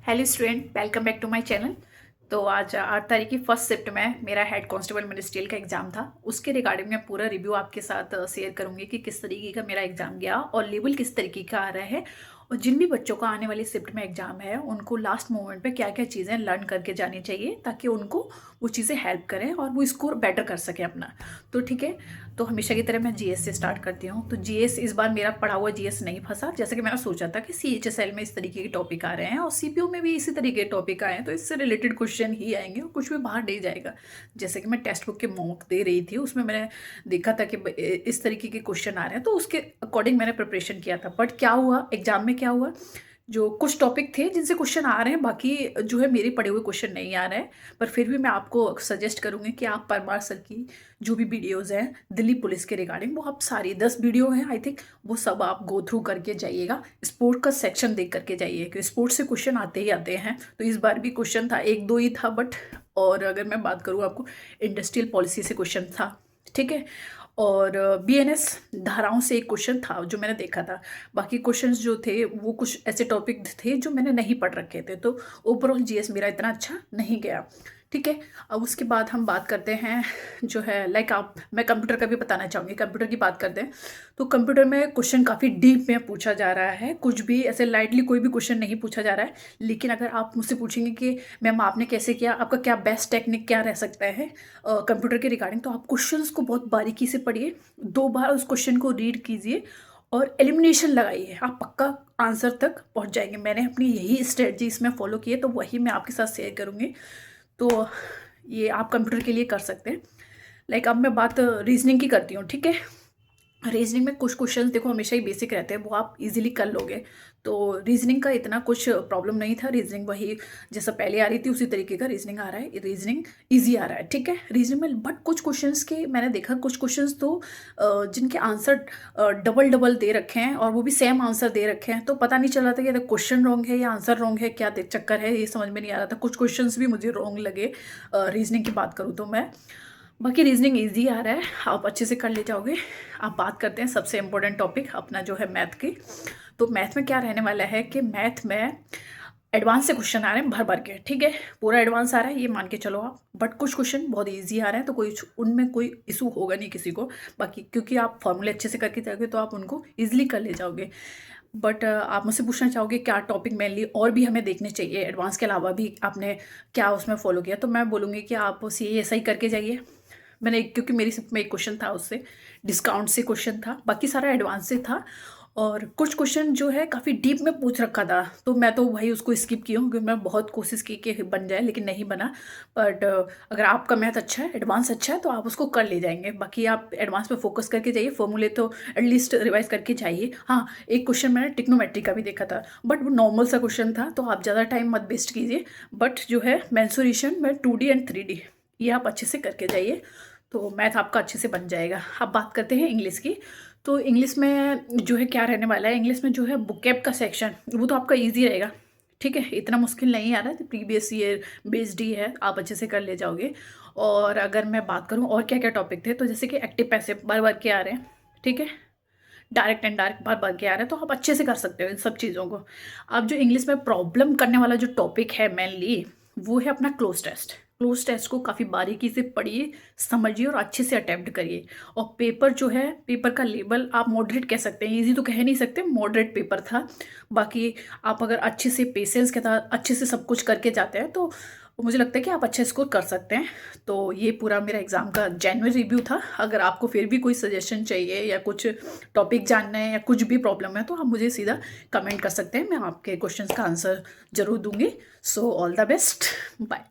Hello student, welcome back to my channel. तो आज 8 तारीख की फर्स्ट शिफ्ट में मेरा हेड कांस्टेबल मिनिस्ट्रियल का एग्जाम था। उसके रिगार्डिंग मैं पूरा रिव्यू आपके साथ शेयर करूंगी कि किस तरीके का मेरा एग्जाम गया और लेवल किस तरीके का आ रहा है, और जिन भी बच्चों का आने वाली शिफ्ट में एग्जाम है उनको लास्ट मोमेंट पे क्या क्या चीज़ें लर्न करके जानी चाहिए ताकि उनको वो चीज़ें हेल्प करें और वो स्कोर बेटर कर सकें अपना। तो ठीक है, तो हमेशा की तरह मैं जीएस से स्टार्ट करती हूँ। तो जीएस इस बार मेरा पढ़ा हुआ जीएस नहीं फंसा, जैसे कि मैंने सोचा था कि सीएचएसएल में इस तरीके के टॉपिक आ रहे हैं और सीपीओ में भी इसी तरीके के टॉपिक आए हैं, तो इससे रिलेटेड क्वेश्चन ही आएंगे और कुछ भी बाहर नहीं जाएगा। जैसे कि मैं टेक्स्ट बुक के मॉक दे रही थी, उसमें मैंने देखा था कि इस तरीके के क्वेश्चन आ रहे हैं, तो उसके अकॉर्डिंग मैंने प्रिपरेशन किया था। बट क्या हुआ एग्जाम में, क्या हुआ, जो कुछ टॉपिक थे जिनसे क्वेश्चन आ रहे हैं, बाकी जो है मेरे पढ़े हुए क्वेश्चन नहीं आ रहे हैं। पर फिर भी मैं आपको सजेस्ट करूंगी कि आप परमार सर की जो भी वीडियोज़ हैं दिल्ली पुलिस के रिगार्डिंग, वो आप सारी 10 वीडियो हैं आई थिंक, वो सब आप गो थ्रू करके जाइएगा। स्पोर्ट का सेक्शन देख करके जाइए क्योंकि स्पोर्ट्स से क्वेश्चन आते ही आते हैं। तो इस बार भी क्वेश्चन था, एक दो ही था बट, और अगर मैं बात करूँ आपको इंडस्ट्रियल पॉलिसी से क्वेश्चन था, ठीक है। और बीएनएस धाराओं से एक क्वेश्चन था जो मैंने देखा था। बाकी क्वेश्चंस जो थे वो कुछ ऐसे टॉपिक थे जो मैंने नहीं पढ़ रखे थे, तो ओवरऑल जीएस मेरा इतना अच्छा नहीं गया, ठीक है। अब उसके बाद हम बात करते हैं जो है मैं कंप्यूटर का भी बताना चाहूँगी। कंप्यूटर की बात करते हैं तो कंप्यूटर में क्वेश्चन काफ़ी डीप में पूछा जा रहा है, कुछ भी ऐसे लाइटली कोई भी क्वेश्चन नहीं पूछा जा रहा है। लेकिन अगर आप मुझसे पूछेंगे कि मैम आपने कैसे किया, आपका क्या बेस्ट टेक्निक क्या रह सकता है कंप्यूटर के रिगार्डिंग, तो आप क्वेश्चंस को बहुत बारीकी से पढ़िए, 2 बार उस क्वेश्चन को रीड कीजिए और एलिमिनेशन लगाइए, आप पक्का आंसर तक पहुंच जाएंगे। मैंने अपनी यही स्ट्रेटजी इसमें फॉलो की है, तो वही मैं आपके साथ शेयर करूँगी। तो ये आप कंप्यूटर के लिए कर सकते हैं। अब मैं बात रीजनिंग की करती हूँ, ठीक है। रीजनिंग में कुछ क्वेश्चंस देखो हमेशा ही बेसिक रहते हैं, वो आप इजीली कर लोगे। तो रीजनिंग का इतना कुछ प्रॉब्लम नहीं था। रीजनिंग वही जैसा पहले आ रही थी उसी तरीके का रीजनिंग आ रहा है, रीजनिंग इजी आ रहा है, ठीक है रीजनिंग में। बट कुछ क्वेश्चंस के मैंने देखा, कुछ क्वेश्चंस तो जिनके आंसर डबल डबल दे रखे हैं और वो भी सेम आंसर दे रखे हैं, तो पता नहीं चल रहा था कि क्वेश्चन रॉन्ग है या आंसर रॉन्ग है, क्या चक्कर है, ये समझ में नहीं आ रहा था। कुछ क्वेश्चंस भी मुझे रॉन्ग लगे रीजनिंग की बात करूँ तो मैं। बाकी रीजनिंग इजी आ रहा है, आप अच्छे से कर ले जाओगे। आप बात करते हैं सबसे इम्पोर्टेंट टॉपिक अपना जो है मैथ की। तो मैथ में क्या रहने वाला है कि मैथ में एडवांस से क्वेश्चन आ रहे हैं भर भर के, ठीक है। पूरा एडवांस आ रहा है ये मान के चलो आप, बट कुछ क्वेश्चन बहुत इजी आ रहे हैं, तो कोई उनमें कोई इशू होगा नहीं किसी को। बाकी क्योंकि आप फॉर्मूले अच्छे से करके जाओगे तो आप उनको ईजिली कर ले जाओगे। बट आप मुझसे पूछना चाहोगे क्या टॉपिक मेनली और भी हमें देखने चाहिए एडवांस के अलावा भी, आपने क्या उसमें फॉलो किया, तो मैं बोलूँगी कि आप CASI करके जाइए। मैंने क्योंकि मेरी सिर्फ में एक क्वेश्चन था उससे, डिस्काउंट से क्वेश्चन था, बाकी सारा एडवांस से था। और कुछ क्वेश्चन जो है काफ़ी डीप में पूछ रखा था, तो मैं तो भाई उसको स्किप की हूँ क्योंकि मैं बहुत कोशिश की कि बन जाए लेकिन नहीं बना। बट अगर आपका मैथ अच्छा है, एडवांस अच्छा है, तो आप उसको कर ले जाएंगे। बाकी आप एडवांस पे फोकस करके जाइए, फॉर्मूले तो एटलीस्ट रिवाइज करके जाइए। हाँ, एक क्वेश्चन मैंने टिक्नोमेट्री का भी देखा था, बट वो नॉर्मल सा क्वेश्चन था, तो आप ज़्यादा टाइम मत वेस्ट कीजिए। बट जो है मेंसुरेशन में 2D एंड 3D ये आप अच्छे से करके जाइए, तो मैथ आपका अच्छे से बन जाएगा। अब बात करते हैं इंग्लिश की। तो इंग्लिश में जो है क्या रहने वाला है, इंग्लिश में जो है बुकैब का सेक्शन वो तो आपका इजी रहेगा, ठीक है, इतना मुश्किल नहीं आ रहा है, प्रीवियस ईयर बेस्ड ही है, आप अच्छे से कर ले जाओगे। और अगर मैं बात करूँ और क्या क्या टॉपिक थे, तो जैसे कि एक्टिव पैसिव बार बार के आ रहे हैं, ठीक है, डायरेक्ट एंड डायरेक्ट बार बार के आ रहे हैं, तो आप अच्छे से कर सकते हो इन सब चीज़ों को। अब जो इंग्लिश में प्रॉब्लम करने वाला जो टॉपिक है मेनली, वो है अपना क्लोज टेस्ट। क्लोज टेस्ट को काफ़ी बारीकी से पढ़िए, समझिए और अच्छे से अटेम्प्ट करिए। और पेपर जो है, पेपर का लेवल आप मॉडरेट कह सकते हैं, इजी तो कह नहीं सकते, मॉडरेट पेपर था। बाकी आप अगर अच्छे से पेशेंस के साथ अच्छे से सब कुछ करके जाते हैं तो मुझे लगता है कि आप अच्छा स्कोर कर सकते हैं। तो ये पूरा मेरा एग्ज़ाम का जेन्युइन रिव्यू था। अगर आपको फिर भी कोई सजेशन चाहिए या कुछ टॉपिक जानना है या कुछ भी प्रॉब्लम है, तो आप मुझे सीधा कमेंट कर सकते हैं, मैं आपके क्वेश्चंस का आंसर ज़रूर दूंगी। So all the best, bye.